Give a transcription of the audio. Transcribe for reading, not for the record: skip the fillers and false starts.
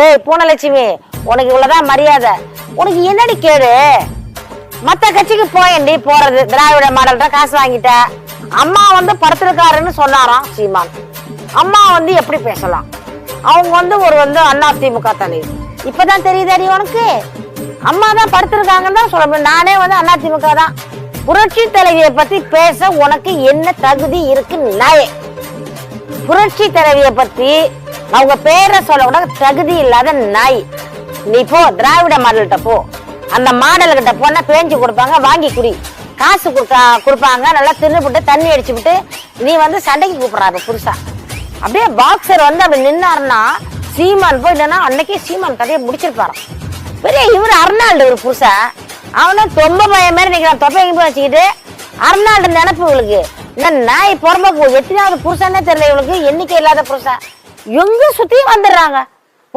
ஏய் பூனலட்சுமி, உனக்கு இவ்வளவுதான் மரியாதை. உனக்கு என்னடி கேடு? மத்த கட்சிக்கு போயண்டி போறது. திராவிட மாடல்கிட்ட காசு வாங்கிட்ட. அம்மா வந்து படுத்திருக்காருன்னு சொன்னாராம் சீமான். அம்மா வந்து எப்படி பேசலாம்? அவங்க வந்து ஒரு அதிமுக தலைவர். இப்பதான் தெரியுதாடி உனக்கு? அம்மா தான் படுத்திருக்காங்கன்னு தான் சொல்ல முடியும். நானே வந்து அதிமுக தான். புரட்சி தலைவியை பத்தி பேச உனக்கு என்ன தகுதி இருக்கு நாயே? புரட்சி தலைவியை பத்தி அவங்க பேரை சொல்ல கூட தகுதி இல்லாத நாய். நீ போ திராவிட மாடல்கிட்ட போ. அந்த மாடல்கிட்ட போனா பேஞ்சு கொடுப்பாங்க, வாங்கி குடி. காசு கொடுப்பாங்க, நல்லா தின்னுபிட்டு தண்ணி அடிச்சு விட்டு நீ வந்து சண்டைக்கு கூப்பிடுறாரு புருஷா. அப்படியே பாக்ஸர் வந்து அப்படி நின்னாருன்னா சீமான் போயிட்டா அன்னைக்கே சீமான் கதையை முடிச்சிருப்பாராம். பெரிய இவரு அர்னால்டு ஒரு புருஷா. அவனும் தொம்ப பையன் மாதிரி நிக்கிறான். தொப்பைக்கு போய் வச்சுக்கிட்டு அர்னால்டு நினைப்பு இவளுக்கு. இந்த நாய் பொறம்பக்கு எத்தனாவது புருஷன்னே தெரியல இவளுக்கு. எண்ணிக்கை இல்லாத புருஷா. எங்க சுத்தியும் வந்துடுறாங்க.